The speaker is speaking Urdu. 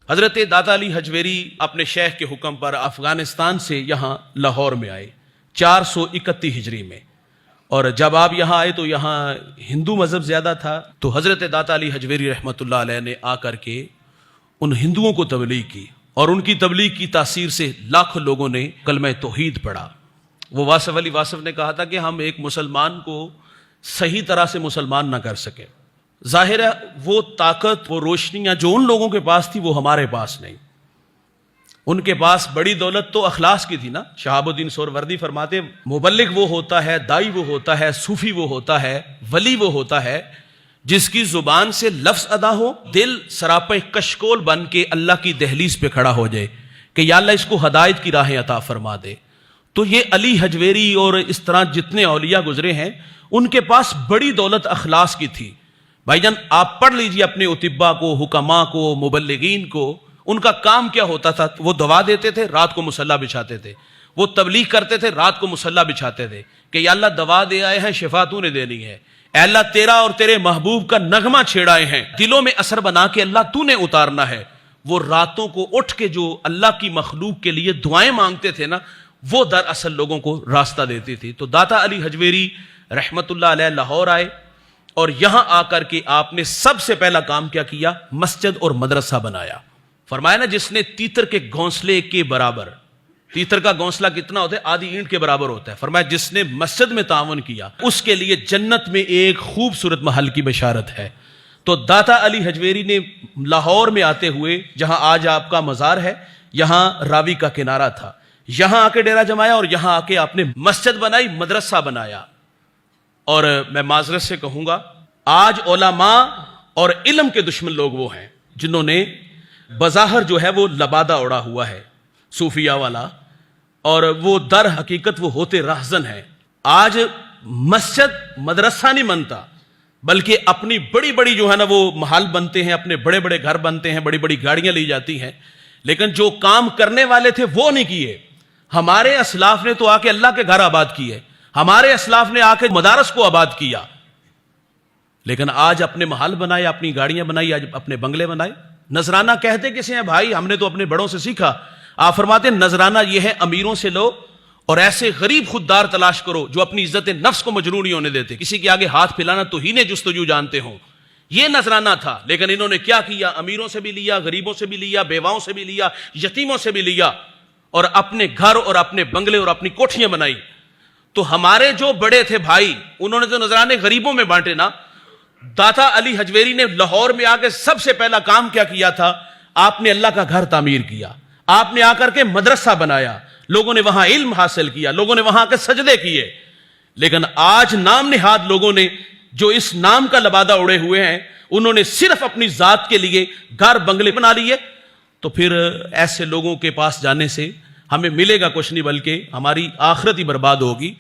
حضرت داتا علی حجویری اپنے شیخ کے حکم پر افغانستان سے یہاں لاہور میں آئے 431 ہجری میں، اور جب آپ یہاں آئے تو یہاں ہندو مذہب زیادہ تھا، تو حضرت داتا علی حجویری رحمۃ اللہ علیہ نے آ کر کے ان ہندوؤں کو تبلیغ کی، اور ان کی تبلیغ کی تاثیر سے لاکھوں لوگوں نے کلمہ توحید پڑھا۔ وہ واصف علی واصف نے کہا تھا کہ ہم ایک مسلمان کو صحیح طرح سے مسلمان نہ کر سکے، ظاہر ہے وہ طاقت، وہ روشنیاں جو ان لوگوں کے پاس تھی وہ ہمارے پاس نہیں۔ ان کے پاس بڑی دولت تو اخلاص کی تھی نا۔ شہاب الدین سہروردی فرماتے مبلغ وہ ہوتا ہے، دائی وہ ہوتا ہے، صوفی وہ ہوتا ہے، ولی وہ ہوتا ہے جس کی زبان سے لفظ ادا ہو، دل سراپہ کشکول بن کے اللہ کی دہلیز پہ کھڑا ہو جائے کہ یا اللہ اس کو ہدایت کی راہیں عطا فرما دے۔ تو یہ علی حجویری اور اس طرح جتنے اولیاء گزرے ہیں ان کے پاس بڑی دولت اخلاص کی تھی۔ بھائی جان آپ پڑھ لیجئے اپنے اتباء کو، حکماء کو، مبلغین کو، ان کا کام کیا ہوتا تھا؟ وہ دعا دیتے تھے، رات کو مصلی بچھاتے تھے، وہ تبلیغ کرتے تھے، رات کو مصلی بچھاتے تھے کہ یا اللہ دوا دے آئے ہیں، شفا تو نے دینی ہے، اے اللہ تیرا اور تیرے محبوب کا نغمہ چھیڑائے ہیں، دلوں میں اثر بنا کے اللہ تو نے اتارنا ہے۔ وہ راتوں کو اٹھ کے جو اللہ کی مخلوق کے لیے دعائیں مانگتے تھے نا، وہ دراصل لوگوں کو راستہ دیتی تھی۔ تو داتا علی حجویری رحمت اللہ علیہ لاہور آئے، اور یہاں آ کر کے آپ نے سب سے پہلا کام کیا کیا؟ مسجد اور مدرسہ بنایا۔ فرمایا نا جس نے تیتر کے گھونسلے کے برابر، تیتر کا گھونسلہ کتنا ہوتا ہے؟ آدھی اینٹ کے برابر ہوتا ہے۔ فرمایا جس نے مسجد میں تعاون کیا اس کے لیے جنت میں ایک خوبصورت محل کی بشارت ہے۔ تو داتا علی حجویری نے لاہور میں آتے ہوئے، جہاں آج آپ کا مزار ہے، یہاں راوی کا کنارہ تھا، یہاں آ کے ڈیرا جمایا، اور یہاں آ کے آپ نے مسجد بنائی، مدرسہ بنایا۔ اور میں معذرت سے کہوں گا آج علماء اور علم کے دشمن لوگ وہ ہیں جنہوں نے بظاہر جو ہے وہ لبادہ اڑا ہوا ہے صوفیہ والا، اور وہ در حقیقت وہ ہوتے راہزن ہیں۔ آج مسجد مدرسہ نہیں بنتا، بلکہ اپنی بڑی بڑی جو ہے نا وہ محل بنتے ہیں، اپنے بڑے بڑے گھر بنتے ہیں، بڑی بڑی گاڑیاں لی جاتی ہیں، لیکن جو کام کرنے والے تھے وہ نہیں کیے۔ ہمارے اسلاف نے تو آ کے اللہ کے گھر آباد کیے، ہمارے اسلاف نے آ کے مدارس کو آباد کیا، لیکن آج اپنے محل بنائے، اپنی گاڑیاں بنائی، آج اپنے بنگلے بنائے۔ نذرانہ کہتے کسے ہیں بھائی؟ ہم نے تو اپنے بڑوں سے سیکھا۔ آپ فرماتے ہیں نذرانہ یہ ہے امیروں سے لو اور ایسے غریب خوددار تلاش کرو جو اپنی عزت نفس کو مجروح نہیں ہونے دیتے، کسی کے آگے ہاتھ پھیلانا تو ہی نے جستجو جانتے ہوں، یہ نذرانہ تھا۔ لیکن انہوں نے کیا کیا؟ امیروں سے بھی لیا، غریبوں سے بھی لیا، بیواؤں سے بھی لیا، یتیموں سے بھی لیا، اور اپنے گھر اور اپنے بنگلے اور اپنی کوٹھیاں بنائی۔ تو ہمارے جو بڑے تھے بھائی انہوں نے تو نذرانے غریبوں میں بانٹے نا۔ داتا علی حجویری نے لاہور میں آ کے سب سے پہلا کام کیا کیا تھا؟ آپ نے اللہ کا گھر تعمیر کیا، آپ نے آ کر کے مدرسہ بنایا، لوگوں نے وہاں علم حاصل کیا، لوگوں نے وہاں آ کے سجدے کیے۔ لیکن آج نام نہاد لوگوں نے جو اس نام کا لبادہ اڑے ہوئے ہیں، انہوں نے صرف اپنی ذات کے لیے گھر بنگلے بنا لیے۔ تو پھر ایسے لوگوں کے پاس جانے سے ہمیں ملے گا کچھ نہیں، بلکہ ہماری آخرت ہی برباد ہوگی۔